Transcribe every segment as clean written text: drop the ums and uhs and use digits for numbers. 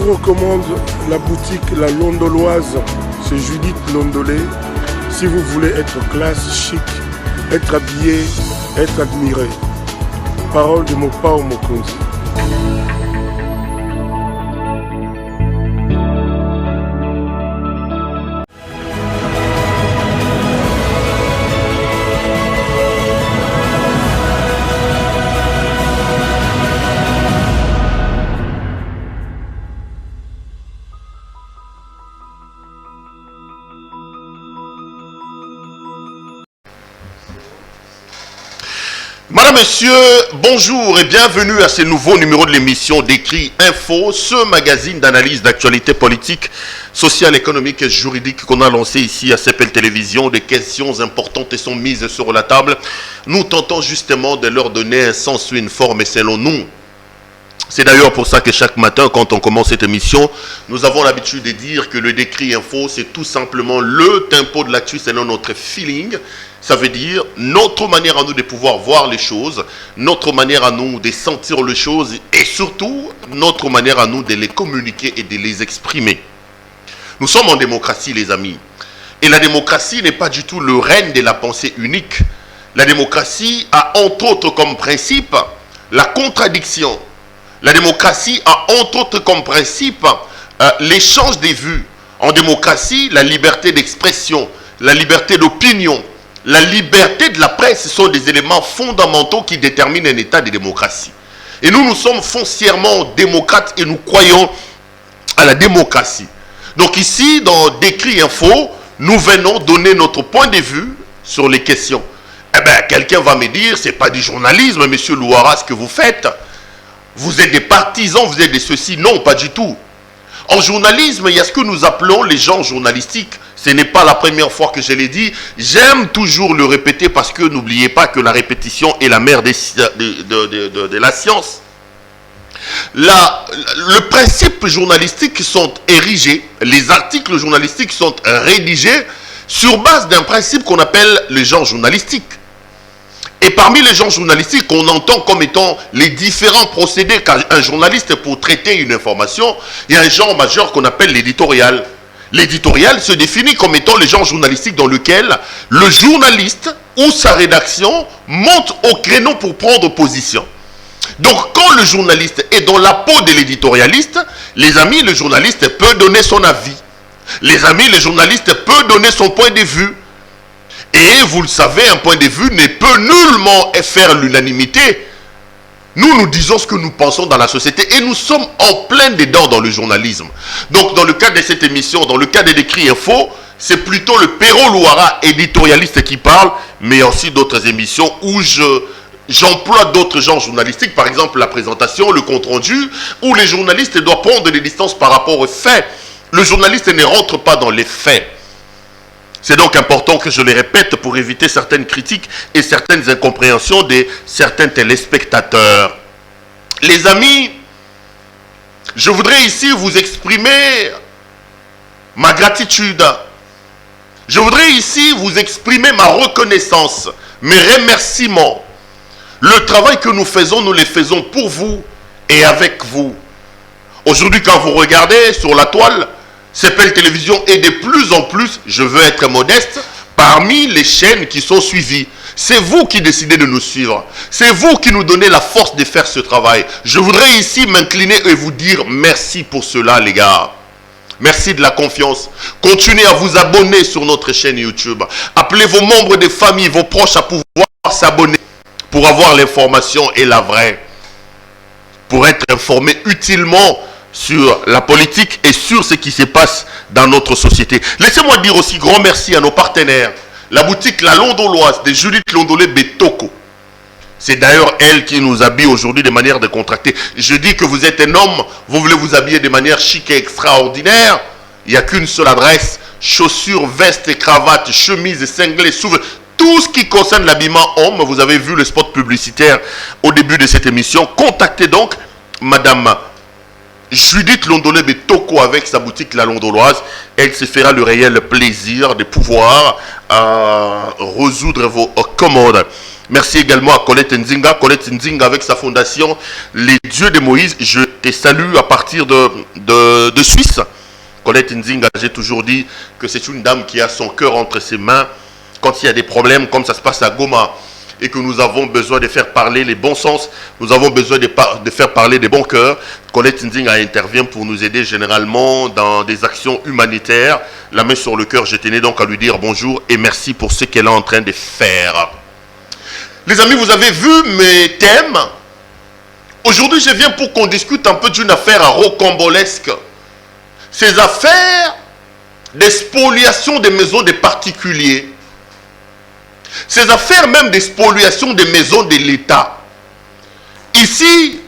vous recommande la boutique La Londoloise, c'est Judith Londolé. Si vous voulez être classe, chic, être habillé, être admiré. Parole de Mopao Mokonzi. Madame, Monsieur, bonjour et bienvenue à ce nouveau numéro de l'émission Décrit Info, ce magazine d'analyse d'actualité politique, sociale, économique et juridique qu'on a lancé ici à CPL Télévision. Des questions importantes sont mises sur la table. Nous tentons justement de leur donner un sens ou une forme selon nous. C'est d'ailleurs pour ça que chaque matin, quand on commence cette émission, nous avons l'habitude de dire que le Décrit Info, c'est tout simplement le tempo de l'actu selon notre feeling. Ça veut dire notre manière à nous de pouvoir voir les choses, notre manière à nous de sentir les choses et surtout notre manière à nous de les communiquer et de les exprimer. Nous sommes en démocratie, les amis. Et la démocratie n'est pas du tout le règne de la pensée unique. La démocratie a entre autres comme principe la contradiction. La démocratie a entre autres comme principe l'échange des vues. En démocratie, la liberté d'expression, la liberté d'opinion, la liberté de la presse sont des éléments fondamentaux qui déterminent un état de démocratie. Et nous sommes foncièrement démocrates et nous croyons à la démocratie. Donc ici, dans Décrit Info, nous venons donner notre point de vue sur les questions. Eh bien, quelqu'un va me dire, c'est pas du journalisme, monsieur Louara, ce que vous faites. Vous êtes des partisans, vous êtes des ceci. Non, pas du tout. En journalisme, il y a ce que nous appelons les genres journalistiques. Ce n'est pas la première fois que je l'ai dit. J'aime toujours le répéter parce que n'oubliez pas que la répétition est la mère de la science. Le principe journalistique sont érigés, les articles journalistiques sont rédigés sur base d'un principe qu'on appelle le genre journalistique. Et parmi les genres journalistiques, on entend comme étant les différents procédés qu'un journaliste pour traiter une information, il y a un genre majeur qu'on appelle l'éditorial. L'éditorial se définit comme étant le genre journalistique dans lequel le journaliste ou sa rédaction monte au créneau pour prendre position. Donc quand le journaliste est dans la peau de l'éditorialiste, les amis, le journaliste peut donner son avis. Les amis, le journaliste peut donner son point de vue. Et vous le savez, un point de vue ne peut nullement faire l'unanimité. Nous disons ce que nous pensons dans la société et nous sommes en plein dedans dans le journalisme. Donc dans le cadre de cette émission, dans le cadre de Décrit Info, c'est plutôt le Perro Louara éditorialiste qui parle, mais aussi d'autres émissions où j'emploie d'autres genres journalistiques, par exemple la présentation, le compte-rendu, où les journalistes doivent prendre des distances par rapport aux faits. Le journaliste ne rentre pas dans les faits. C'est donc important que je le répète pour éviter certaines critiques et certaines incompréhensions de certains téléspectateurs. Les amis, je voudrais ici vous exprimer ma gratitude. Je voudrais ici vous exprimer ma reconnaissance, mes remerciements. Le travail que nous le faisons pour vous et avec vous. Aujourd'hui, quand vous regardez sur la toile, CPL Télévision est de plus en plus, je veux être modeste, parmi les chaînes qui sont suivies. C'est vous qui décidez de nous suivre. C'est vous qui nous donnez la force de faire ce travail. Je voudrais ici m'incliner et vous dire merci pour cela, les gars. Merci de la confiance. Continuez à vous abonner sur notre chaîne YouTube. Appelez vos membres de famille, vos proches à pouvoir s'abonner pour avoir l'information et la vraie. Pour être informé utilement sur la politique et sur ce qui se passe dans notre société. Laissez-moi dire aussi grand merci à nos partenaires. La boutique La Londoloise de Judith Londolé Betoko. C'est d'ailleurs elle qui nous habille aujourd'hui de manière décontractée. Je dis que vous êtes un homme, vous voulez vous habiller de manière chic et extraordinaire. Il n'y a qu'une seule adresse. Chaussures, vestes, cravates, chemises, cinglés, sous... Tout ce qui concerne l'habillement homme, vous avez vu le spot publicitaire au début de cette émission. Contactez donc Madame Judith Londolé Betoko avec sa boutique La Londoloise. Elle se fera le réel plaisir de pouvoir résoudre vos commandes. Merci également à Colette Nzinga. Colette Nzinga avec sa fondation Les Dieux de Moïse. Je te salue à partir de Suisse. Colette Nzinga, j'ai toujours dit que c'est une dame qui a son cœur entre ses mains quand il y a des problèmes comme ça se passe à Goma et que nous avons besoin de faire parler les bons sens, nous avons besoin de faire parler des bons cœurs. Colette Nzinga intervient pour nous aider généralement dans des actions humanitaires. La main sur le cœur, je tenais donc à lui dire bonjour et merci pour ce qu'elle est en train de faire. Les amis, vous avez vu mes thèmes. Aujourd'hui, je viens pour qu'on discute un peu d'une affaire rocambolesque. Ces affaires de spoliation des maisons des particuliers. Ces affaires même de spoliation des maisons de l'État. Ici,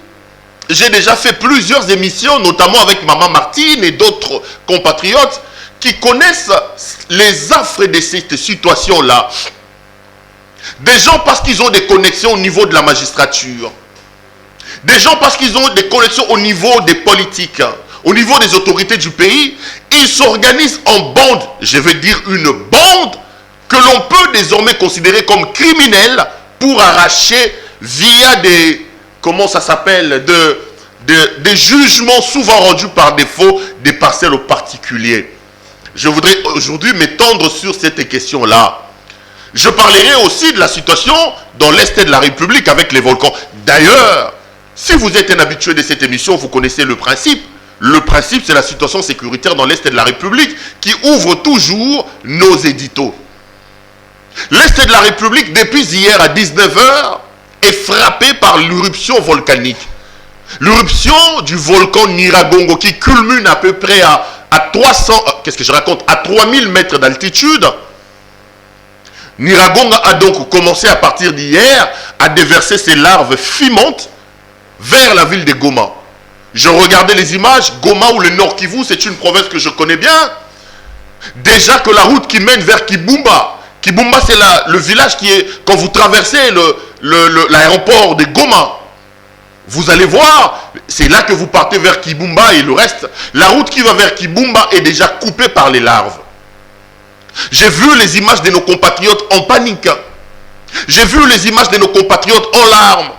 j'ai déjà fait plusieurs émissions, notamment avec Maman Martine et d'autres compatriotes qui connaissent les affres de cette situation-là. Des gens parce qu'ils ont des connexions au niveau de la magistrature. Des gens parce qu'ils ont des connexions au niveau des politiques, au niveau des autorités du pays. Ils s'organisent en bande, je veux dire une bande, que l'on peut désormais considérer comme criminelle pour arracher via des, comment ça s'appelle, des jugements souvent rendus par défaut des parcelles aux particuliers. Je voudrais aujourd'hui m'étendre sur cette question-là. Je parlerai aussi de la situation dans l'Est de la République avec les volcans. D'ailleurs, si vous êtes un habitué de cette émission, vous connaissez le principe. Le principe, c'est la situation sécuritaire dans l'Est de la République qui ouvre toujours nos éditos. L'Est de la République, depuis hier à 19 h, est frappé par l'éruption volcanique. L'éruption du volcan Nyiragongo qui culmine à peu près à 300, qu'est-ce que je raconte, à 3000 mètres d'altitude. Nyiragongo a donc commencé à partir d'hier à déverser ses larves fumantes vers la ville de Goma. Je regardais les images. Goma ou le Nord Kivu, c'est une province que je connais bien. Déjà que la route qui mène vers Kibumba, Kibumba c'est le village qui est, quand vous traversez l'aéroport de Goma, vous allez voir, c'est là que vous partez vers Kibumba et le reste. La route qui va vers Kibumba est déjà coupée par les larves. J'ai vu les images de nos compatriotes en panique. J'ai vu les images de nos compatriotes en larmes.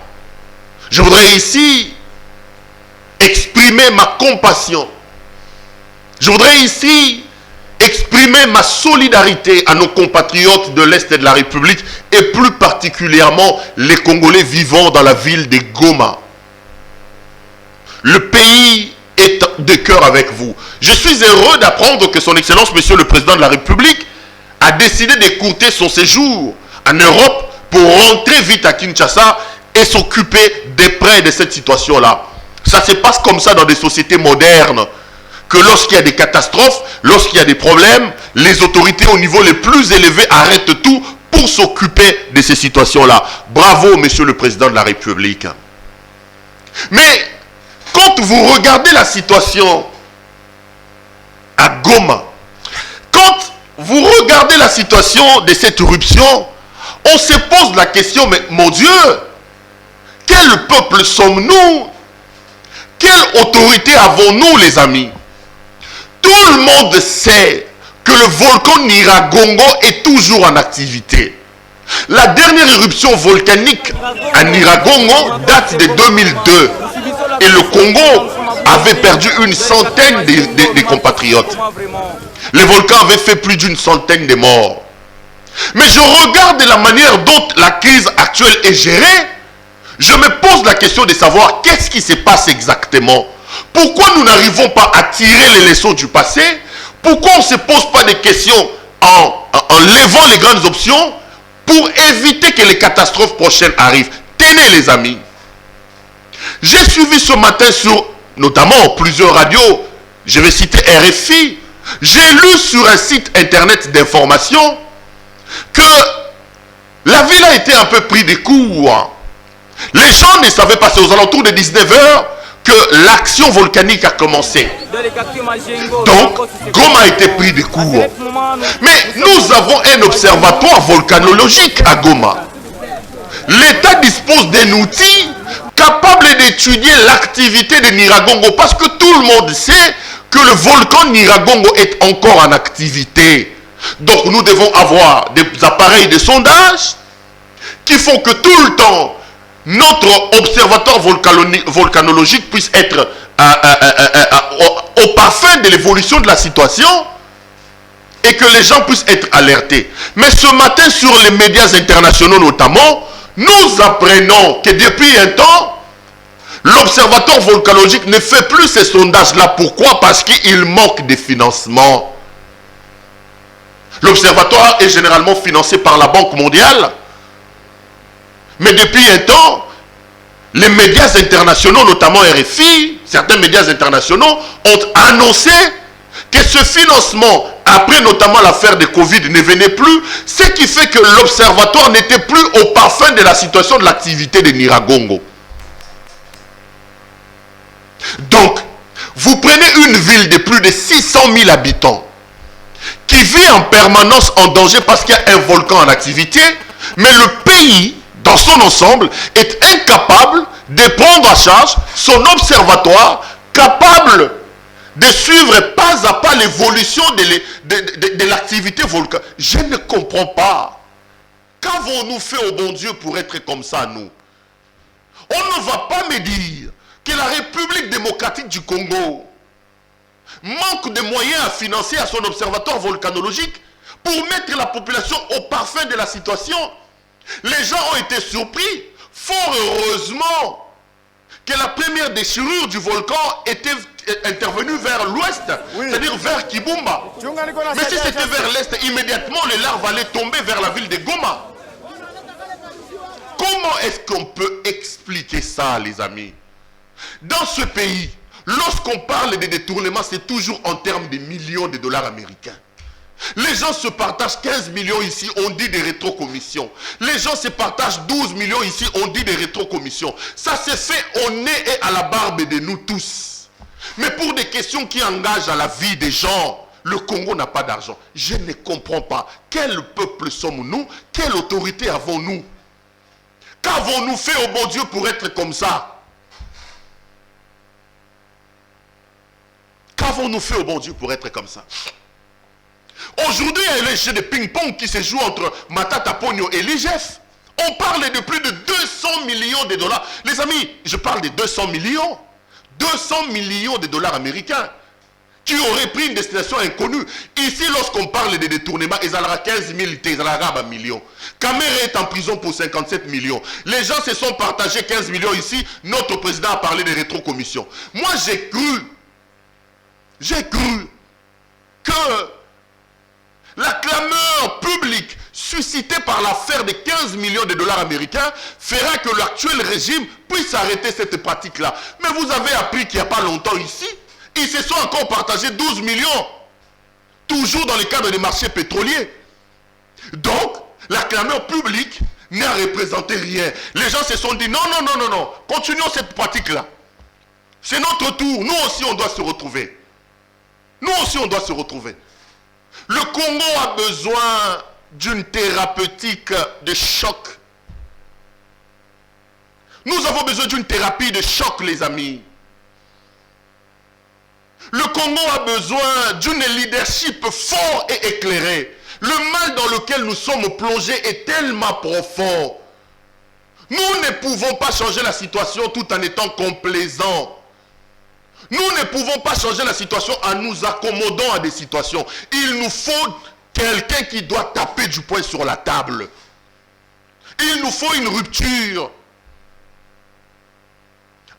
Je voudrais ici exprimer ma compassion. Je voudrais ici exprimer ma solidarité à nos compatriotes de l'Est de la République et plus particulièrement les Congolais vivant dans la ville de Goma. Le pays est de cœur avec vous. Je suis heureux d'apprendre que son Excellence, Monsieur le Président de la République, a décidé d'écourter son séjour en Europe pour rentrer vite à Kinshasa et s'occuper de près de cette situation-là. Ça se passe comme ça dans des sociétés modernes, que lorsqu'il y a des catastrophes, lorsqu'il y a des problèmes, les autorités au niveau les plus élevés arrêtent tout pour s'occuper de ces situations-là. Bravo, Monsieur le Président de la République. Mais quand vous regardez la situation à Goma, quand vous regardez la situation de cette éruption, on se pose la question, mais mon Dieu, quel peuple sommes-nous? Quelle autorité avons-nous, les amis? Tout le monde sait que le volcan Nyiragongo est toujours en activité. La dernière éruption volcanique à Nyiragongo date de 2002. Et le Congo avait perdu une centaine de compatriotes. Le volcan avait fait plus d'une centaine de morts. Mais je regarde la manière dont la crise actuelle est gérée. Je me pose la question de savoir qu'est-ce qui se passe exactement. Pourquoi nous n'arrivons pas à tirer les leçons du passé? Pourquoi on ne se pose pas des questions en levant les grandes options pour éviter que les catastrophes prochaines arrivent? Tenez les amis. J'ai suivi ce matin sur, notamment plusieurs radios, je vais citer RFI, j'ai lu sur un site internet d'information que la ville a été un peu pris de court. Les gens ne savaient pas, c'est aux alentours de 19 h que l'action volcanique a commencé. Donc, Goma a été pris de court. Mais nous avons un observatoire volcanologique à Goma. L'État dispose d'un outil capable d'étudier l'activité de Nyiragongo parce que tout le monde sait que le volcan Nyiragongo est encore en activité. Donc nous devons avoir des appareils de sondage qui font que tout le temps, notre observatoire volcanologique puisse être au parfum de l'évolution de la situation et que les gens puissent être alertés. Mais ce matin, sur les médias internationaux notamment, nous apprenons que depuis un temps, l'observatoire volcanologique ne fait plus ces sondages-là. Pourquoi? Parce qu'il manque de financement. L'observatoire est généralement financé par la Banque mondiale. Mais depuis un temps, les médias internationaux, notamment RFI, certains médias internationaux, ont annoncé que ce financement, après notamment l'affaire de Covid, ne venait plus, ce qui fait que l'observatoire n'était plus au parfum de la situation de l'activité de Nyiragongo. Donc, vous prenez une ville de plus de 600 000 habitants qui vit en permanence en danger parce qu'il y a un volcan en activité, mais le pays, dans son ensemble, est incapable de prendre en charge son observatoire, capable de suivre pas à pas l'évolution de l'activité volcanique. Je ne comprends pas. Qu'avons-nous fait au bon Dieu pour être comme ça, nous? On ne va pas me dire que la République démocratique du Congo manque de moyens à financer à son observatoire volcanologique pour mettre la population au parfum de la situation. Les gens ont été surpris, fort heureusement, que la première déchirure du volcan était intervenue vers l'ouest, oui, c'est-à-dire vers Kibumba. Mais si c'était vers l'est, immédiatement les larves allaient tomber vers la ville de Goma. Comment est-ce qu'on peut expliquer ça, les amis? Dans ce pays, lorsqu'on parle de détournement, c'est toujours en termes de millions de dollars américains. Les gens se partagent 15 millions ici, on dit des rétrocommissions. Les gens se partagent 12 millions ici, on dit des rétrocommissions. Ça se fait au nez et à la barbe de nous tous. Mais pour des questions qui engagent à la vie des gens, le Congo n'a pas d'argent. Je ne comprends pas. Quel peuple sommes-nous? Quelle autorité avons-nous? Qu'avons-nous fait au bon Dieu pour être comme ça? Qu'avons-nous fait au bon Dieu pour être comme ça? Aujourd'hui, il y a un jeu de ping-pong qui se joue entre Matata Ponyo et l'IGF. On parle de plus de 200 millions de dollars. Les amis, je parle de 200 millions. 200 millions de dollars américains qui auraient pris une destination inconnue. Ici, lorsqu'on parle de détournement, ils aura 15 000, ils aura 1 million. Kamere est en prison pour 57 millions. Les gens se sont partagés 15 millions ici. Notre président a parlé de rétrocommission. Moi, j'ai cru que la clameur publique suscitée par l'affaire de 15 millions de dollars américains fera que l'actuel régime puisse arrêter cette pratique-là. Mais vous avez appris qu'il n'y a pas longtemps ici, ils se sont encore partagés 12 millions, toujours dans le cadre des marchés pétroliers. Donc, la clameur publique n'a représenté rien. Les gens se sont dit non, non, non, non, non, continuons cette pratique-là. C'est notre tour, nous aussi on doit se retrouver. Nous aussi on doit se retrouver. Le Congo a besoin d'une thérapeutique de choc. Nous avons besoin d'une thérapie de choc, les amis. Le Congo a besoin d'une leadership fort et éclairé. Le mal dans lequel nous sommes plongés est tellement profond. Nous ne pouvons pas changer la situation tout en étant complaisants. Nous ne pouvons pas changer la situation en nous accommodant à des situations. Il nous faut quelqu'un qui doit taper du poing sur la table. Il nous faut une rupture.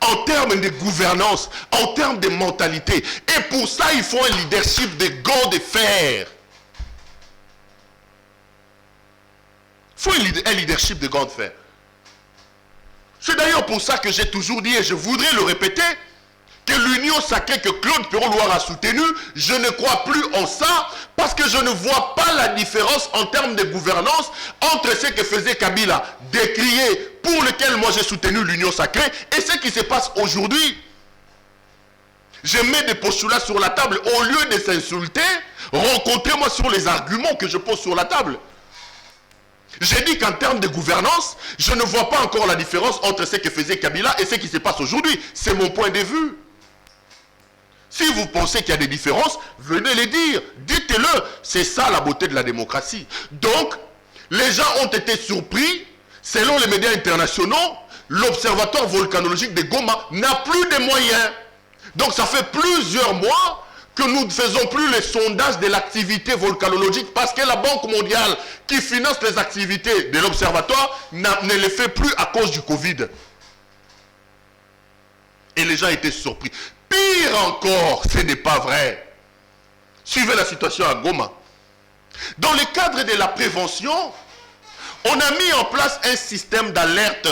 En termes de gouvernance, en termes de mentalité. Et pour ça, il faut un leadership de gants de fer. Il faut un leadership de gants de fer. C'est d'ailleurs pour ça que j'ai toujours dit, et je voudrais le répéter, que l'union sacrée que Claude Pérolouard a soutenue, je ne crois plus en ça, parce que je ne vois pas la différence en termes de gouvernance entre ce que faisait Kabila, décrié, pour lequel moi j'ai soutenu l'union sacrée, et ce qui se passe aujourd'hui. Je mets des postulats sur la table, au lieu de s'insulter, rencontrez-moi sur les arguments que je pose sur la table. J'ai dit qu'en termes de gouvernance, je ne vois pas encore la différence entre ce que faisait Kabila et ce qui se passe aujourd'hui. C'est mon point de vue. Si vous pensez qu'il y a des différences, venez les dire. Dites-le. C'est ça la beauté de la démocratie. Donc, les gens ont été surpris. selon les médias internationaux, l'Observatoire volcanologique de Goma n'a plus de moyens. Donc ça fait plusieurs mois que nous ne faisons plus les sondages de l'activité volcanologique parce que la Banque mondiale qui finance les activités de l'Observatoire ne les fait plus à cause du Covid. Et les gens étaient surpris. Pire encore, ce n'est pas vrai. Suivez la situation à Goma. Dans le cadre de la prévention, on a mis en place un système d'alerte.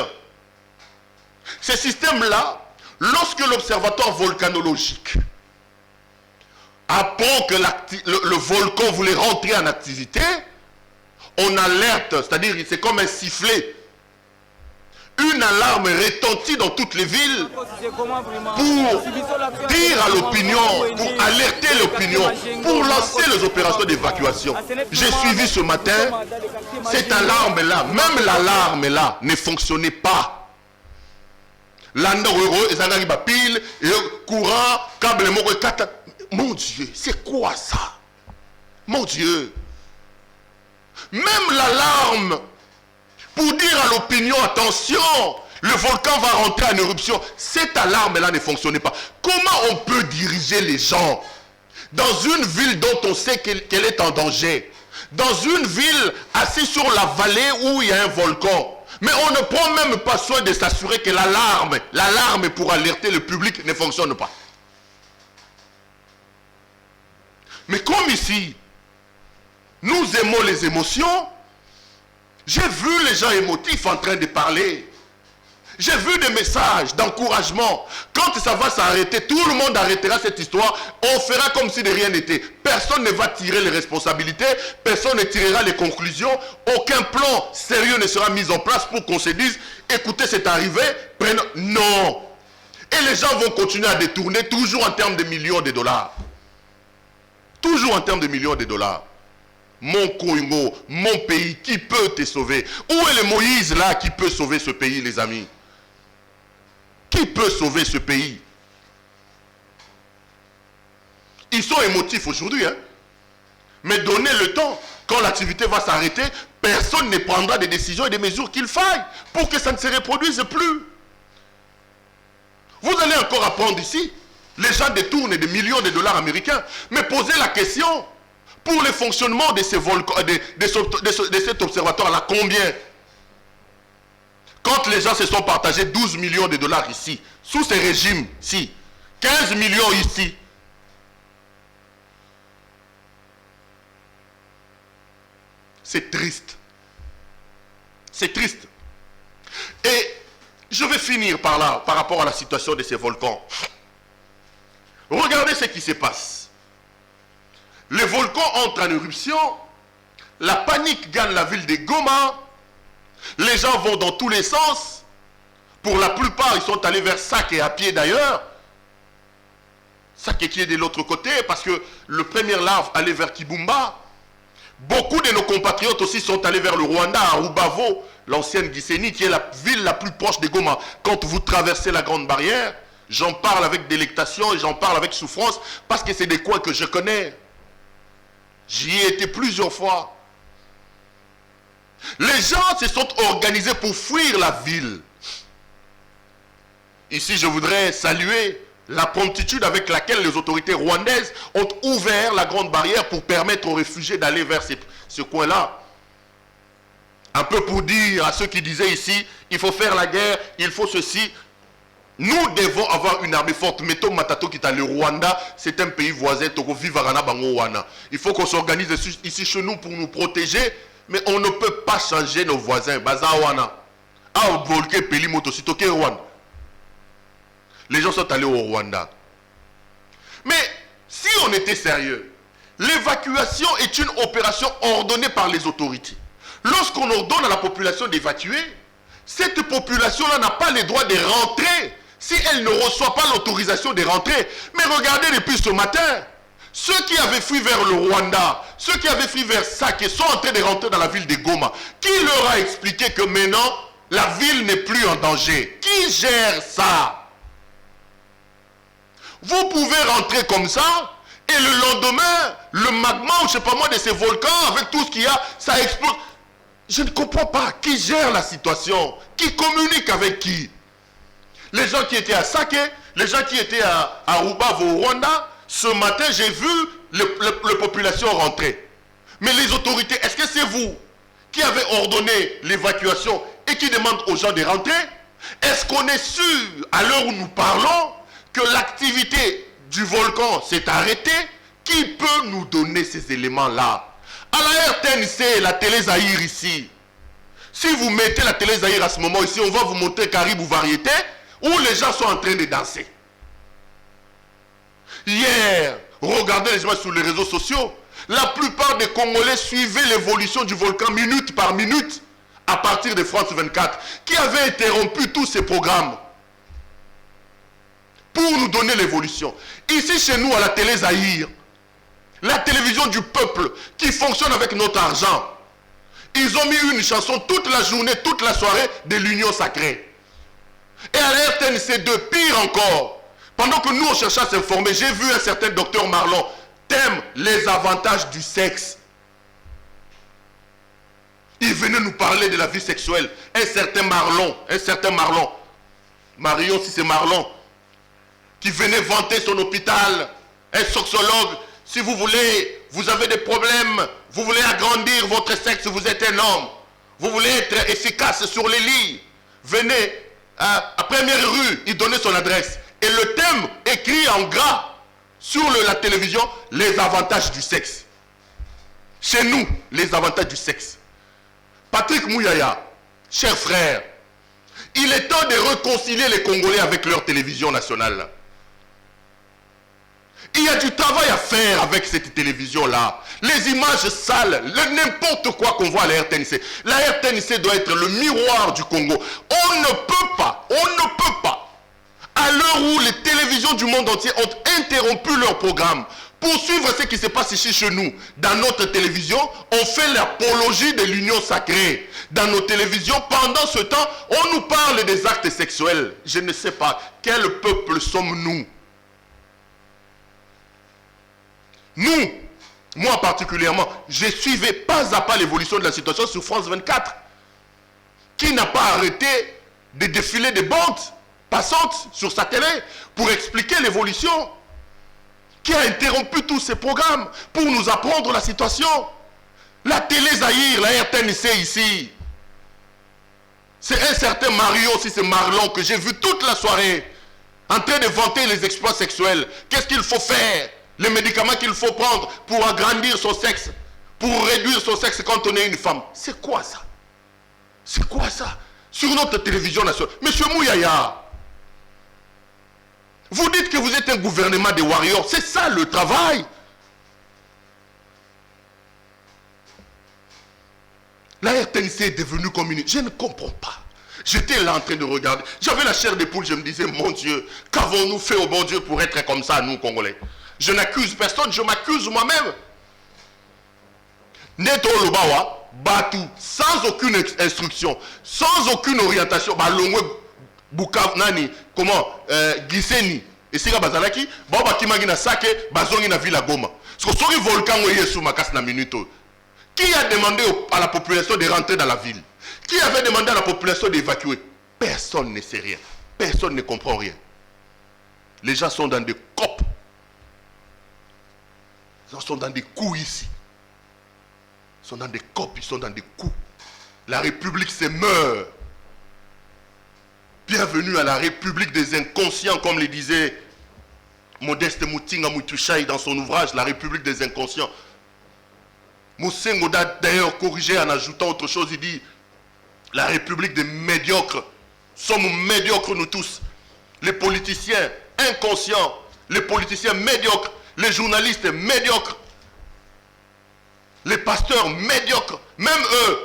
Ce système-là, lorsque l'Observatoire volcanologique apprend que le volcan voulait rentrer en activité, on alerte, c'est-à-dire c'est comme un sifflet. Une alarme retentit dans toutes les villes pour dire à l'opinion, pour alerter l'opinion, pour lancer les opérations d'évacuation. J'ai suivi ce matin, cette alarme-là, même l'alarme-là ne fonctionnait pas. Pile, courant, câble, mon Dieu, c'est quoi ça? Mon Dieu. Même l'alarme pour dire à l'opinion, attention, le volcan va rentrer en éruption. Cette alarme-là ne fonctionnait pas. Comment on peut diriger les gens dans une ville dont on sait qu'elle est en danger? Dans une ville assise sur la vallée où il y a un volcan. Mais on ne prend même pas soin de s'assurer que l'alarme pour alerter le public ne fonctionne pas. Mais comme ici, nous aimons les émotions, j'ai vu les gens émotifs en train de parler. J'ai vu des messages d'encouragement. Quand ça va s'arrêter, tout le monde arrêtera cette histoire. On fera comme si de rien n'était. Personne ne va tirer les responsabilités. Personne ne tirera les conclusions. Aucun plan sérieux ne sera mis en place pour qu'on se dise, écoutez, c'est arrivé, prenons. Non. Et les gens vont continuer à détourner, toujours en termes de millions de dollars. Toujours en termes de millions de dollars. Mon Congo, mon pays, qui peut te sauver? Où est le Moïse là qui peut sauver ce pays, les amis? Qui peut sauver ce pays? Ils sont émotifs aujourd'hui, hein? Mais donnez le temps. Quand l'activité va s'arrêter, personne ne prendra des décisions et des mesures qu'il faille pour que ça ne se reproduise plus. Vous allez encore apprendre ici. Les gens détournent des millions de dollars américains. Mais posez la question. Pour le fonctionnement de ces volcans, de cet observatoire-là, combien? Quand les gens se sont partagés 12 millions de dollars ici, sous ces régimes-ci, 15 millions ici. C'est triste. C'est triste. Et je vais finir par là, par rapport à la situation de ces volcans. Regardez ce qui se passe. Les volcans entrent en éruption, la panique gagne la ville de Goma, les gens vont dans tous les sens, pour la plupart ils sont allés vers Sake à pied d'ailleurs, Sake qui est de l'autre côté parce que le premier larve allait vers Kibumba. Beaucoup de nos compatriotes aussi sont allés vers le Rwanda, à Rubavo, l'ancienne Gisenyi qui est la ville la plus proche de Goma. Quand vous traversez la grande barrière, j'en parle avec délectation et j'en parle avec souffrance parce que c'est des coins que je connais. J'y ai été plusieurs fois. Les gens se sont organisés pour fuir la ville. Ici, je voudrais saluer la promptitude avec laquelle les autorités rwandaises ont ouvert la grande barrière pour permettre aux réfugiés d'aller vers ce coin-là. Un peu pour dire à ceux qui disaient ici, il faut faire la guerre, il faut ceci. Nous devons avoir une armée forte. Mettons Matato qui est le Rwanda, c'est un pays voisin. Il faut qu'on s'organise ici chez nous pour nous protéger, mais on ne peut pas changer nos voisins. Les gens sont allés au Rwanda. Mais si on était sérieux, l'évacuation est une opération ordonnée par les autorités. Lorsqu'on ordonne à la population d'évacuer, cette population-là n'a pas le droit de rentrer si elle ne reçoit pas l'autorisation de rentrer. Mais regardez depuis ce matin, ceux qui avaient fui vers le Rwanda, ceux qui avaient fui vers Sake sont en train de rentrer dans la ville de Goma. Qui leur a expliqué que maintenant, la ville n'est plus en danger? Qui gère ça? Vous pouvez rentrer comme ça, et le lendemain, le magma, je ne sais pas moi, de ces volcans, avec tout ce qu'il y a, ça explose. Je ne comprends pas qui gère la situation, qui communique avec qui. Les gens qui étaient à Saké, les gens qui étaient à Rubavu au Rwanda, ce matin j'ai vu la population rentrer. Mais les autorités, est-ce que c'est vous qui avez ordonné l'évacuation et qui demande aux gens de rentrer? Est-ce qu'on est sûr, à l'heure où nous parlons, que l'activité du volcan s'est arrêtée? Qui peut nous donner ces éléments-là? À la RTNC, la télé Zahir ici, si vous mettez la télé Zahir à ce moment ici, on va vous montrer Caribou Variété, où les gens sont en train de danser. Hier, regardez les images sur les réseaux sociaux, la plupart des Congolais suivaient l'évolution du volcan minute par minute, à partir de France 24, qui avait interrompu tous ces programmes pour nous donner l'évolution. Ici chez nous, à la télé Zahir, la télévision du peuple qui fonctionne avec notre argent, ils ont mis une chanson toute la journée, toute la soirée de l'Union Sacrée. Et à la RTNC2, pire encore, pendant que nous on cherchait à s'informer, j'ai vu un certain docteur Marlon, thème les avantages du sexe. Il venait nous parler de la vie sexuelle. Un certain Marlon, Marion si c'est Marlon, qui venait vanter son hôpital, un sexologue. Si vous voulez, vous avez des problèmes, vous voulez agrandir votre sexe, vous êtes un homme, vous voulez être efficace sur les lits, venez à Première Rue, il donnait son adresse. Et le thème écrit en gras sur la télévision, les avantages du sexe. Chez nous, les avantages du sexe. Patrick Mouyaya, cher frère, il est temps de réconcilier les Congolais avec leur télévision nationale. Il y a du travail à faire avec cette télévision-là. Les images sales, n'importe quoi qu'on voit à la RTNC. La RTNC doit être le miroir du Congo. On ne peut pas, à l'heure où les télévisions du monde entier ont interrompu leur programme, pour suivre ce qui se passe ici chez nous, dans notre télévision, on fait l'apologie de l'union sacrée. Dans nos télévisions, pendant ce temps, on nous parle des actes sexuels. Je ne sais pas, quel peuple sommes-nous? Nous, moi particulièrement, je suivais pas à pas l'évolution de la situation sur France 24, qui n'a pas arrêté de défiler des bandes passantes sur sa télé pour expliquer l'évolution, qui a interrompu tous ces programmes pour nous apprendre la situation. La télé Zahir, la RTNC ici, c'est un certain Mario, si c'est Marlon, que j'ai vu toute la soirée en train de vanter les exploits sexuels. Qu'est-ce qu'il faut faire? Les médicaments qu'il faut prendre pour agrandir son sexe, pour réduire son sexe quand on est une femme. C'est quoi ça? C'est quoi ça? Sur notre télévision nationale. Monsieur Mouyaya, vous dites que vous êtes un gouvernement des warriors. C'est ça le travail. La RTNC est devenue comme une... Je ne comprends pas. J'étais là en train de regarder. J'avais la chair de poule. Je me disais, mon Dieu, qu'avons-nous fait au bon Dieu pour être comme ça, nous, Congolais? Je n'accuse personne, je m'accuse moi-même. Neto Lobawa, Batu, sans aucune instruction, sans aucune orientation, Balongwe, Bukav, Nani, comment, Giseni, et Sika Bazalaki, Baba Kimagina Sake, Bazongi na Villa Goma. Parce que sur le volcan, sous Makas na minuto. Qui a demandé à la population de rentrer dans la ville? Qui avait demandé à la population d'évacuer? Personne ne sait rien. Personne ne comprend rien. Les gens sont dans des copes. Ils sont dans des coups ici. Ils sont dans des copes, ils sont dans des coups. La République se meurt. Bienvenue à la République des inconscients, comme le disait Modeste Moutinga Moutuchaï dans son ouvrage, La République des inconscients. Moussengo a d'ailleurs corrigé en ajoutant autre chose, il dit la République des médiocres. Sommes médiocres nous tous. Les politiciens inconscients, les politiciens médiocres, les journalistes médiocres, les pasteurs médiocres, même eux,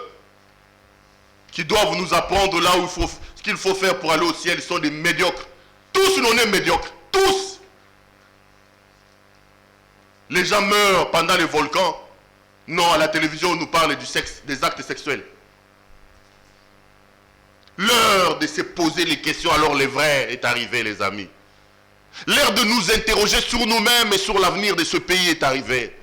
qui doivent nous apprendre là où ce qu'il faut faire pour aller au ciel, ils sont des médiocres. Tous nous sommes médiocres, tous. Les gens meurent pendant les volcans. Non, à la télévision, on nous parle du sexe, des actes sexuels. L'heure de se poser les questions, alors les vrais, est arrivée, les amis. L'heure de nous interroger sur nous-mêmes et sur l'avenir de ce pays est arrivée.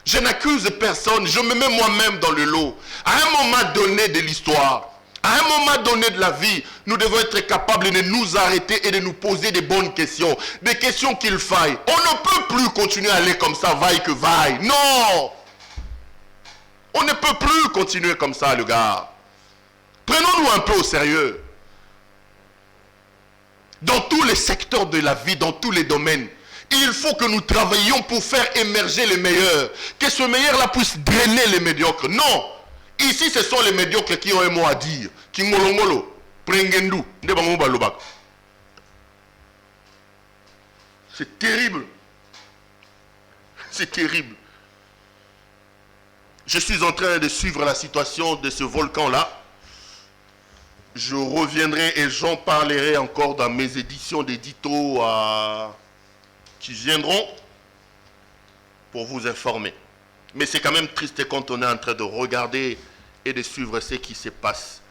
Je n'accuse personne, je me mets moi-même dans le lot. À un moment donné de l'histoire, à un moment donné de la vie, nous devons être capables de nous arrêter et de nous poser des bonnes questions. Des questions qu'il faille. On ne peut plus continuer à aller comme ça, vaille que vaille. Non! On ne peut plus continuer comme ça, le gars. Prenons-nous un peu au sérieux. Dans tous les secteurs de la vie, dans tous les domaines, il faut que nous travaillions pour faire émerger les meilleurs. Que ce meilleur-là puisse drainer les médiocres. Non! Ici, ce sont les médiocres qui ont un mot à dire. C'est terrible. C'est terrible. Je suis en train de suivre la situation de ce volcan-là. Je reviendrai et j'en parlerai encore dans mes éditions d'édito qui viendront pour vous informer. Mais c'est quand même triste quand on est en train de regarder et de suivre ce qui se passe.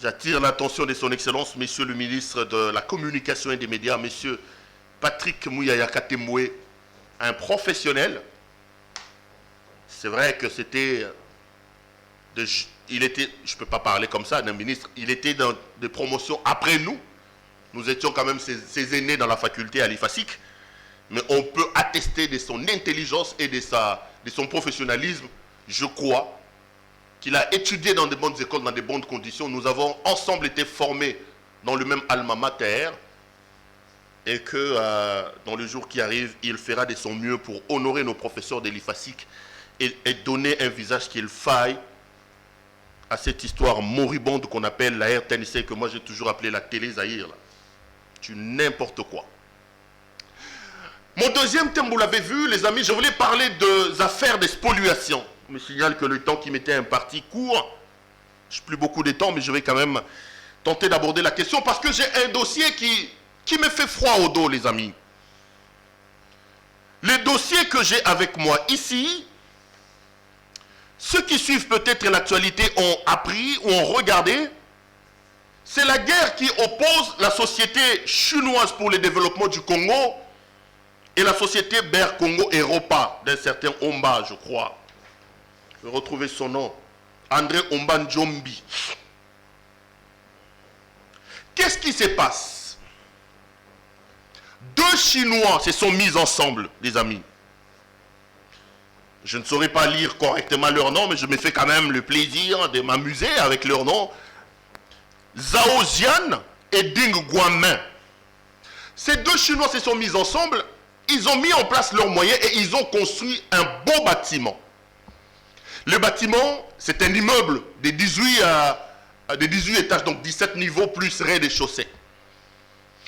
J'attire l'attention de son Excellence, Monsieur le ministre de la Communication et des Médias, Monsieur Patrick Mouyaya Katemoué, un professionnel. C'est vrai que c'était... il était, je ne peux pas parler comme ça d'un ministre, il était dans des promotions après nous. Nous étions quand même ses aînés dans la faculté à l'IFASIC. Mais on peut attester de son intelligence et de son professionnalisme. Je crois qu'il a étudié dans de bonnes écoles, dans de bonnes conditions. Nous avons ensemble été formés dans le même alma mater. Et que dans le jour qui arrive, il fera de son mieux pour honorer nos professeurs de l'IFASIC et donner un visage qu'il faille à cette histoire moribonde qu'on appelle la RTNC, que moi j'ai toujours appelé la télé Zaïre. Tu n'importe quoi. Mon deuxième thème, vous l'avez vu, les amis, je voulais parler des affaires de spoliation. Je me signale que le temps qui m'était imparti court. Je n'ai plus beaucoup de temps, mais je vais quand même tenter d'aborder la question parce que j'ai un dossier qui me fait froid au dos, les amis. Les dossiers que j'ai avec moi ici, ceux qui suivent peut-être l'actualité ont appris ou ont regardé, c'est la guerre qui oppose la société chinoise pour le développement du Congo et la société Ber Congo Europa d'un certain Omba, je crois. Je vais retrouver son nom. André Omba Njombi. Qu'est-ce qui se passe? Deux Chinois se sont mis ensemble, les amis. Je ne saurais pas lire correctement leur nom, mais je me fais quand même le plaisir de m'amuser avec leur nom. Zhao Zian et Ding Guanmin. Ces deux Chinois se sont mis ensemble. Ils ont mis en place leurs moyens et ils ont construit un beau bâtiment. Le bâtiment, c'est un immeuble de 18 étages, donc 17 niveaux plus rez-de-chaussée.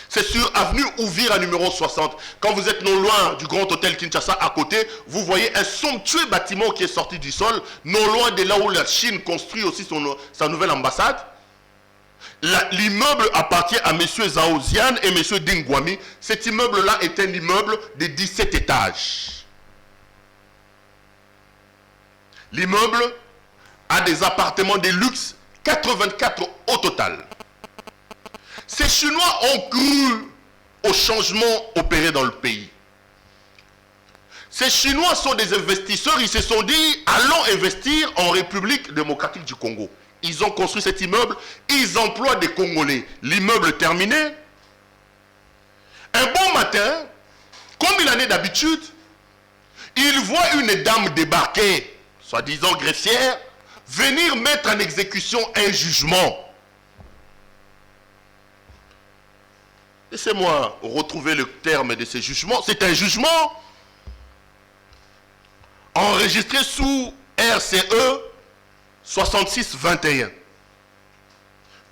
C'est sur avenue Ouvira numéro 60. Quand vous êtes non loin du grand hôtel Kinshasa à côté, vous voyez un somptueux bâtiment qui est sorti du sol, non loin de là où la Chine construit aussi sa nouvelle ambassade. L'immeuble appartient à M. Zhao Zian et M. Ding Guami. Cet immeuble-là est un immeuble de 17 étages. L'immeuble a des appartements de luxe, 84 au total. Ces Chinois ont cru au changement opéré dans le pays. Ces Chinois sont des investisseurs, ils se sont dit, allons investir en République démocratique du Congo. Ils ont construit cet immeuble, ils emploient des Congolais. L'immeuble terminé. Un bon matin, comme il en est d'habitude, il voit une dame débarquer, soi-disant greffière, venir mettre en exécution un jugement. Laissez-moi retrouver le terme de ce jugement. C'est un jugement enregistré sous RCE 66-21.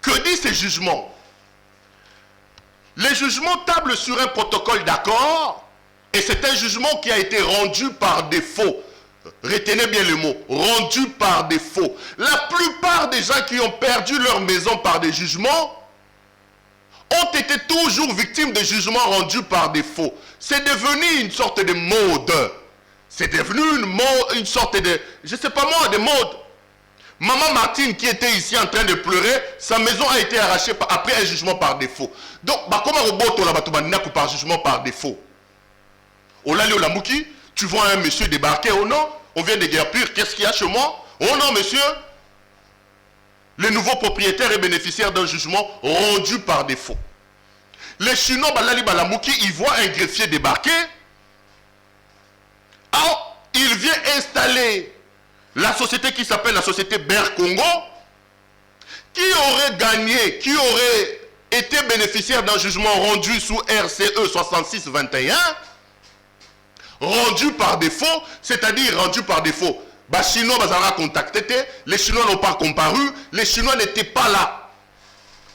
Que dit ce jugement? Les jugements tablent sur un protocole d'accord et c'est un jugement qui a été rendu par défaut. Retenez bien le mot, rendu par défaut. La plupart des gens qui ont perdu leur maison par des jugements ont été toujours victimes de jugements rendus par défaut. C'est devenu une sorte de mode. C'est devenu une sorte de, je ne sais pas moi, de mode. Maman Martine qui était ici en train de pleurer, sa maison a été arrachée après un jugement par défaut. Donc, comment par jugement par défaut? Olali Olamuki, Tu vois un monsieur débarquer, oh non, on vient de Guerpure, qu'est-ce qu'il y a chez moi? Oh non, monsieur, le nouveau propriétaire est bénéficiaire d'un jugement rendu par défaut. Les Chinois, Balali Balamouki, ils voient un greffier débarquer. Alors, il vient installer la société qui s'appelle la société Ber Congo, qui aurait gagné, qui aurait été bénéficiaire d'un jugement rendu sous RCE 6621, rendu par défaut, c'est-à-dire rendu par défaut. Les Chinois ont contacté, les Chinois n'ont pas comparu, les Chinois n'étaient pas là.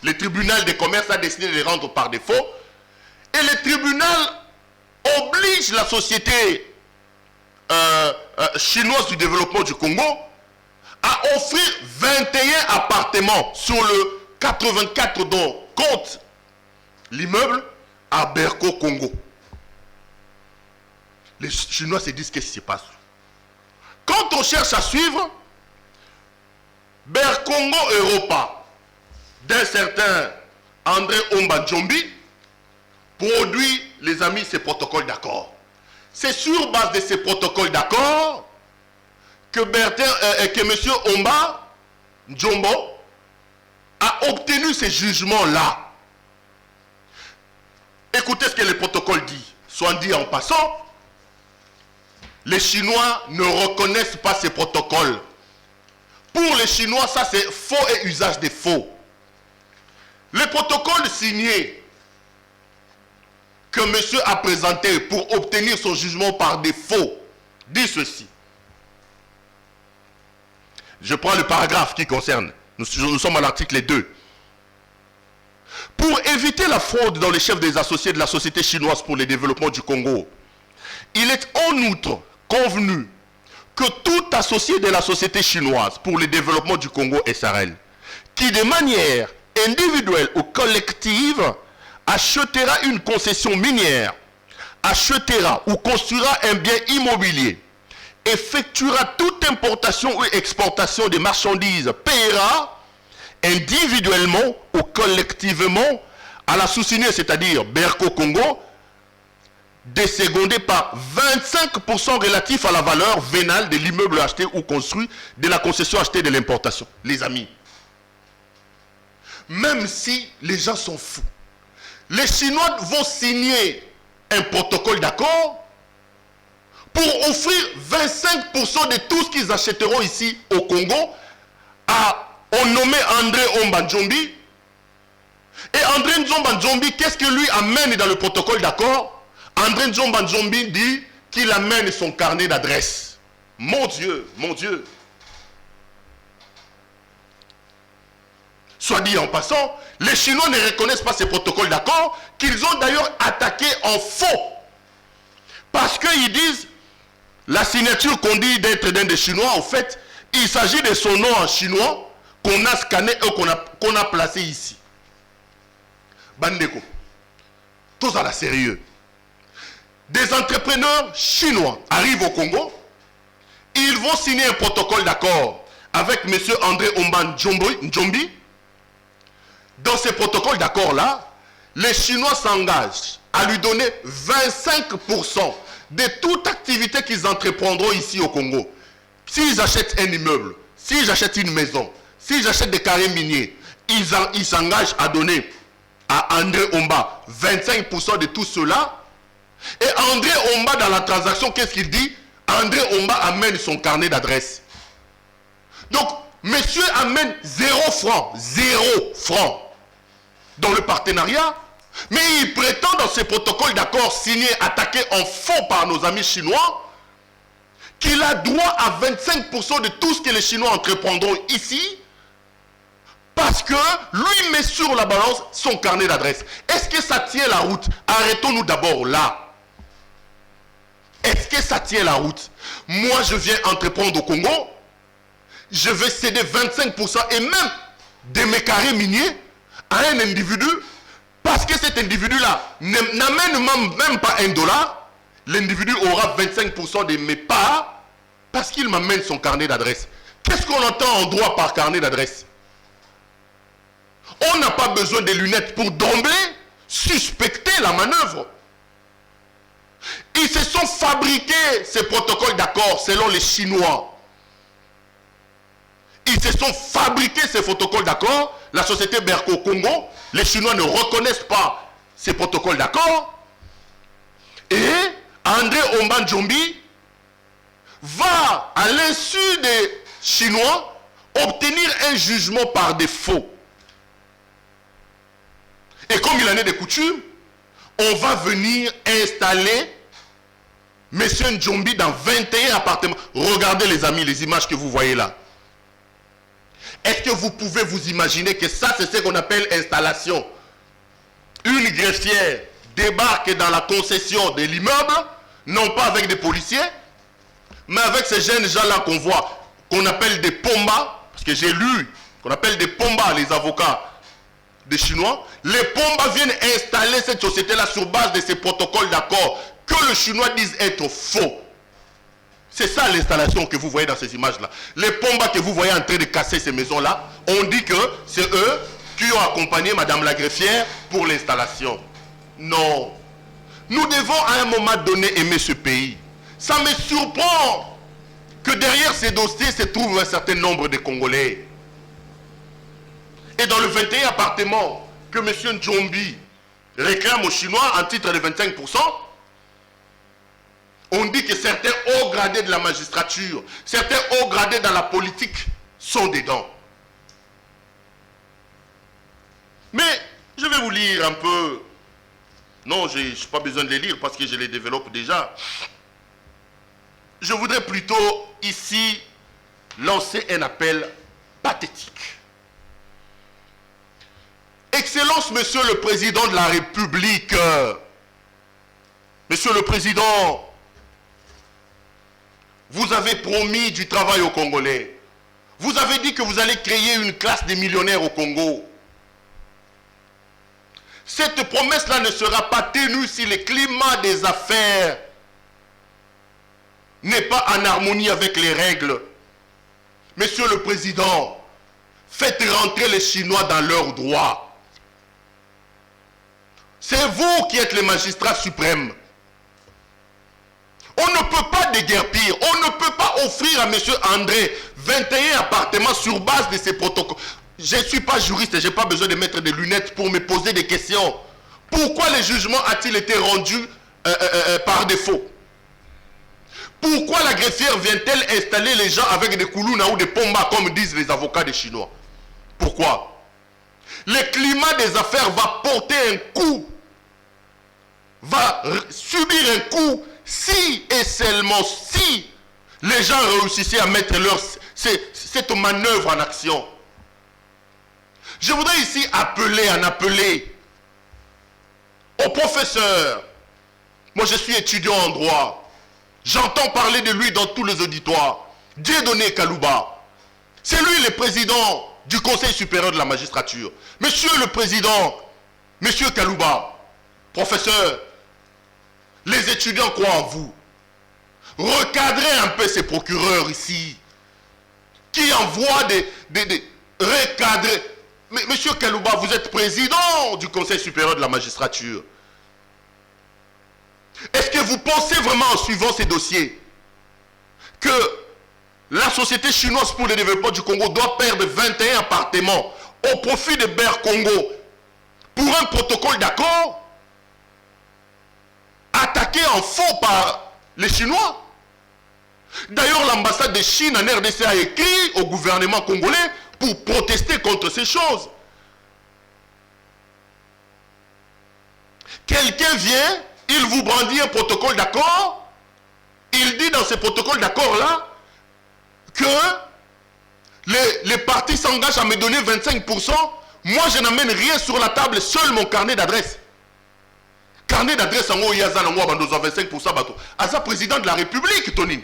Le tribunal de commerce a décidé de les rendre par défaut, et le tribunal oblige la société chinoise du développement du Congo à offrir 21 appartements sur le 84 dont compte l'immeuble à Berco Congo. Les Chinois se disent qu'est-ce qui se passe. Quand on cherche à suivre, Bercongo Europa d'un certain André Omba Djombi produit, les amis, ces protocoles d'accord. C'est sur base de ces protocoles d'accord que M. Omba Djombo a obtenu ces jugements-là. Écoutez ce que le protocole dit. Soit dit en passant, les Chinois ne reconnaissent pas ces protocoles. Pour les Chinois, ça c'est faux et usage des faux. Le protocole signé que monsieur a présenté pour obtenir son jugement par défaut dit ceci. Je prends le paragraphe qui concerne. Nous sommes à l'article 2. Pour éviter la fraude dans les chefs des associés de la Société chinoise pour le développement du Congo, il est en outre convenu que tout associé de la Société chinoise pour le développement du Congo SARL, qui de manière individuelle ou collective achètera une concession minière, achètera ou construira un bien immobilier, effectuera toute importation ou exportation des marchandises, paiera individuellement ou collectivement à la sous-signée, c'est-à-dire Berco Congo, désecondé par 25% relatif à la valeur vénale de l'immeuble acheté ou construit, de la concession achetée, de l'importation. Les amis, même si les gens sont fous, les Chinois vont signer un protocole d'accord pour offrir 25% de tout ce qu'ils achèteront ici au Congo au nommé André Omba Djombi. Et André Omba Djombi, qu'est-ce que lui amène dans le protocole d'accord? André Omba Djombi dit qu'il amène son carnet d'adresse. Mon Dieu, mon Dieu. Soit dit en passant, les Chinois ne reconnaissent pas ces protocoles d'accord, qu'ils ont d'ailleurs attaqué en faux. Parce qu'ils disent, la signature qu'on dit d'être d'un des Chinois, en fait, il s'agit de son nom en chinois qu'on a scanné et qu'on a placé ici. Bandeko, tous à la sérieux. Des entrepreneurs chinois arrivent au Congo, ils vont signer un protocole d'accord avec M. André Omba Djombi. Dans ces protocoles d'accord-là, les Chinois s'engagent à lui donner 25% de toute activité qu'ils entreprendront ici au Congo. S'ils achètent un immeuble, s'ils achètent une maison, s'ils achètent des carrés miniers, ils s'engagent à donner à André Omba 25% de tout cela. Et André Omba, dans la transaction, qu'est-ce qu'il dit? André Omba amène son carnet d'adresse. Donc, monsieur amène 0 franc dans le partenariat, mais il prétend dans ces protocoles d'accord signés, attaqués en faux par nos amis chinois, qu'il a droit à 25% de tout ce que les Chinois entreprendront ici, parce que lui met sur la balance son carnet d'adresse. Est-ce que ça tient la route? Arrêtons-nous d'abord là. Est-ce que ça tient la route? Moi, je viens entreprendre au Congo, je vais céder 25% et même de mes carrés miniers à un individu, parce que cet individu-là n'amène même pas $1. L'individu aura 25% de mes parts parce qu'il m'amène son carnet d'adresse. Qu'est-ce qu'on entend en droit par carnet d'adresse? On n'a pas besoin de lunettes pour d'emblée suspecter la manœuvre. Ils se sont ont fabriqué ces protocoles d'accord selon les Chinois. Ils se sont fabriqués ces protocoles d'accord. La société Berco au Congo, les Chinois ne reconnaissent pas ces protocoles d'accord. Et André Omba Djombi va, à l'insu des Chinois, obtenir un jugement par défaut. Et comme il en est de coutume, on va venir installer M. Djombi dans 21 appartements. Regardez les amis, les images que vous voyez là. Est-ce que vous pouvez vous imaginer que ça, c'est ce qu'on appelle installation? Une greffière débarque dans la concession de l'immeuble, non pas avec des policiers, mais avec ces jeunes gens-là qu'on voit, qu'on appelle des pombas, parce que j'ai lu qu'on appelle des pombas, les avocats des Chinois. Les pombas viennent installer cette société-là sur base de ces protocoles d'accord que les Chinois disent être faux. C'est ça l'installation que vous voyez dans ces images-là. Les pombas que vous voyez en train de casser ces maisons-là, on dit que c'est eux qui ont accompagné Madame la greffière pour l'installation. Non. Nous devons à un moment donné aimer ce pays. Ça me surprend que derrière ces dossiers se trouve un certain nombre de Congolais. Et dans le 21 appartements que M. Djombi réclame aux Chinois en titre de 25%, on dit que certains hauts gradés de la magistrature, certains hauts gradés dans la politique sont dedans. Mais je vais vous lire un peu. Non, je n'ai pas besoin de les lire parce que je les développe déjà. Je voudrais plutôt ici lancer un appel pathétique. Excellence, Monsieur le Président de la République, Monsieur le Président, vous avez promis du travail aux Congolais. Vous avez dit que vous allez créer une classe des millionnaires au Congo. Cette promesse-là ne sera pas tenue si le climat des affaires n'est pas en harmonie avec les règles. Monsieur le Président, faites rentrer les Chinois dans leurs droits. C'est vous qui êtes les magistrats suprêmes. On ne peut pas déguerpir, on ne peut pas offrir à M. André 21 appartements sur base de ces protocoles. Je ne suis pas juriste, je n'ai pas besoin de mettre des lunettes pour me poser des questions. Pourquoi le jugement a-t-il été rendu par défaut? Pourquoi la greffière vient-elle installer les gens avec des koulouna ou des pombas comme disent les avocats des Chinois? Pourquoi? Le climat des affaires va porter un coup, va subir un coup si et seulement si les gens réussissaient à mettre cette manœuvre en action. Je voudrais ici appeler au professeur. Moi, je suis étudiant en droit. J'entends parler de lui dans tous les auditoires. Dieudonné Kalouba. C'est lui le président du Conseil supérieur de la magistrature. Monsieur le président, monsieur Kalouba, professeur, les étudiants croient en vous. Recadrez un peu ces procureurs ici qui envoient des recadrer. Mais monsieur Kalouba, vous êtes président du Conseil supérieur de la magistrature. Est-ce que vous pensez vraiment en suivant ces dossiers que la société chinoise pour le développement du Congo doit perdre 21 appartements au profit de Ber Congo pour un protocole d'accord attaqué en faux par les Chinois? D'ailleurs, l'ambassade de Chine en RDC a écrit au gouvernement congolais pour protester contre ces choses. Quelqu'un vient, il vous brandit un protocole d'accord, il dit dans ce protocole d'accord-là que les partis s'engagent à me donner 25%, moi je n'amène rien sur la table, seul mon carnet d'adresse. Carnet d'adresse en haut, il y a 25% bateau. Asa président de la République, Tony.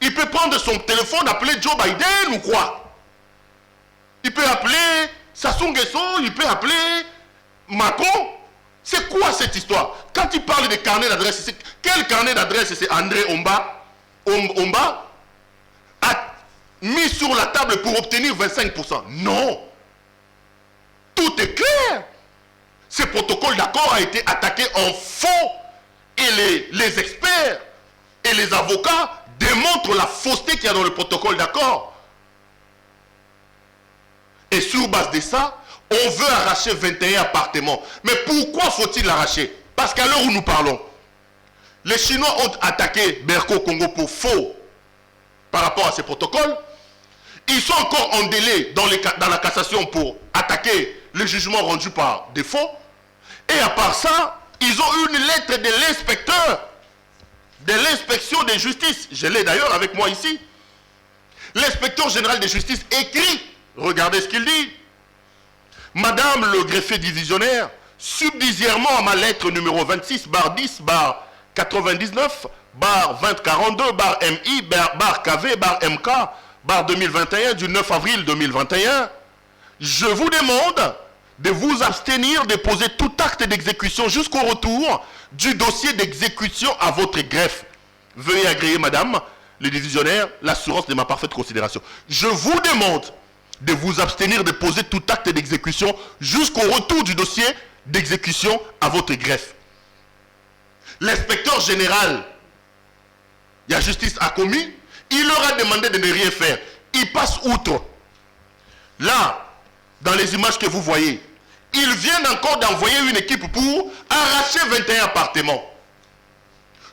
Il peut prendre son téléphone, appeler Joe Biden ou quoi? Il peut appeler Sassou Nguesso, il peut appeler Macron. C'est quoi cette histoire? Quand il parle de carnet d'adresse, quel carnet d'adresse c'est André Omba a mis sur la table pour obtenir 25%? Non. Tout est clair. Ce protocole d'accord a été attaqué en faux et les experts et les avocats démontrent la fausseté qu'il y a dans le protocole d'accord. Et sur base de ça, on veut arracher 21 appartements. Mais pourquoi faut-il l'arracher? Parce qu'à l'heure où nous parlons, les Chinois ont attaqué Berco Congo pour faux par rapport à ces protocoles. Ils sont encore en délai dans la cassation pour attaquer le jugement rendu par défaut. Et à part ça, ils ont eu une lettre de l'inspecteur de l'inspection de justice. Je l'ai d'ailleurs avec moi ici. L'inspecteur général de justice écrit, regardez ce qu'il dit. Madame le greffier divisionnaire, subsidiairement à ma lettre numéro 26/10/99/MI/KV/MK/2021 du 9 avril 2021, je vous demande de vous abstenir de poser tout acte d'exécution jusqu'au retour du dossier d'exécution à votre greffe. Veuillez agréer, madame le divisionnaire, l'assurance de ma parfaite considération. Je vous demande de vous abstenir de poser tout acte d'exécution jusqu'au retour du dossier d'exécution à votre greffe. L'inspecteur général, il y a justice a commis, il leur a demandé de ne rien faire. Il passe outre. Là, dans les images que vous voyez, ils viennent encore d'envoyer une équipe pour arracher 21 appartements.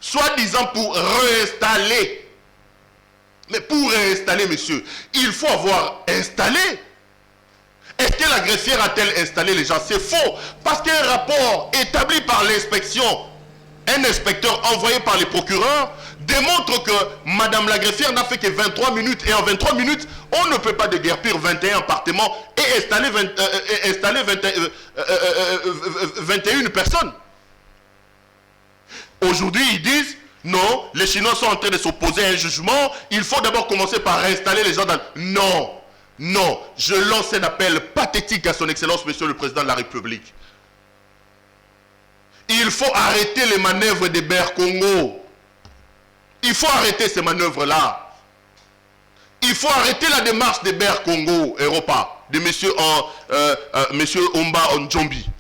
Soi-disant pour réinstaller. Mais pour réinstaller, monsieur, il faut avoir installé. Est-ce que la greffière a-t-elle installé les gens? C'est faux. Parce qu'un rapport établi par l'inspection, un inspecteur envoyé par les procureurs, démontre que madame la greffière n'a fait que 23 minutes. Et en 23 minutes, on ne peut pas déguerpir 21 appartements et installer 21 personnes. Aujourd'hui, ils disent, non, les Chinois sont en train de s'opposer à un jugement. Il faut d'abord commencer par réinstaller les gens dans... Non, non, je lance un appel pathétique à son Excellence, Monsieur le Président de la République. Il faut arrêter les manœuvres des Ber Congo. Il faut arrêter ces manœuvres-là. Il faut arrêter la démarche des Ber Congo, Europa, de Monsieur Omba Ondjombi. Il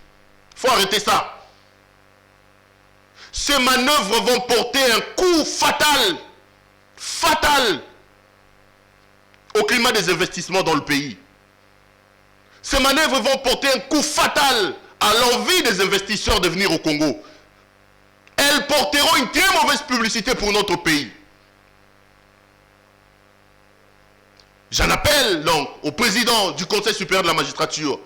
faut arrêter ça. Ces manœuvres vont porter un coup fatal, fatal, au climat des investissements dans le pays. Ces manœuvres vont porter un coup fatal à l'envie des investisseurs de venir au Congo. Elles porteront une très mauvaise publicité pour notre pays. J'en appelle donc au président du Conseil supérieur de la magistrature,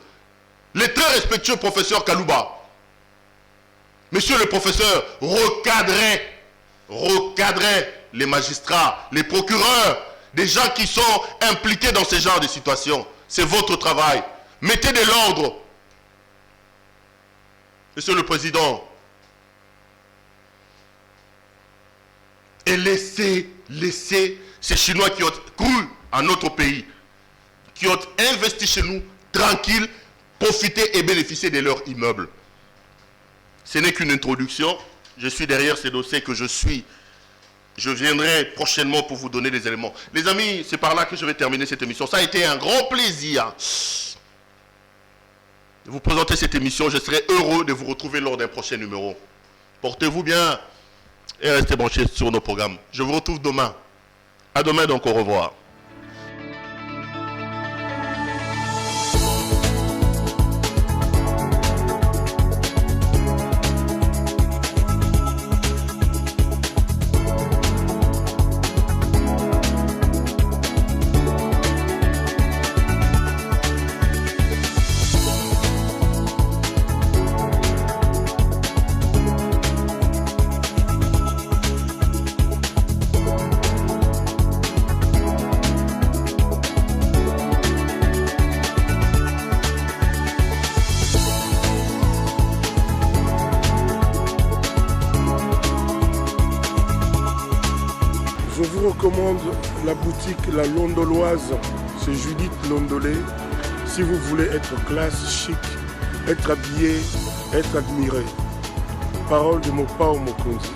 le très respectueux professeur Kalouba. Monsieur le professeur, recadrez les magistrats, les procureurs, des gens qui sont impliqués dans ce genre de situations. C'est votre travail. Mettez de l'ordre. Monsieur le Président, et laissez ces Chinois qui ont cru à notre pays, qui ont investi chez nous, tranquilles, profiter et bénéficier de leur immeuble. Ce n'est qu'une introduction. Je suis derrière ces dossiers que je suis. Je viendrai prochainement pour vous donner des éléments. Les amis, c'est par là que je vais terminer cette émission. Ça a été un grand plaisir de vous présenter cette émission. Je serai heureux de vous retrouver lors d'un prochain numéro. Portez-vous bien et restez branchés sur nos programmes. Je vous retrouve demain. À demain donc, au revoir. Je vous recommande la boutique La Londoloise, c'est Judith Londolé. Si vous voulez être classe, chic, être habillé, être admiré. Parole de Mopao Mokonzi.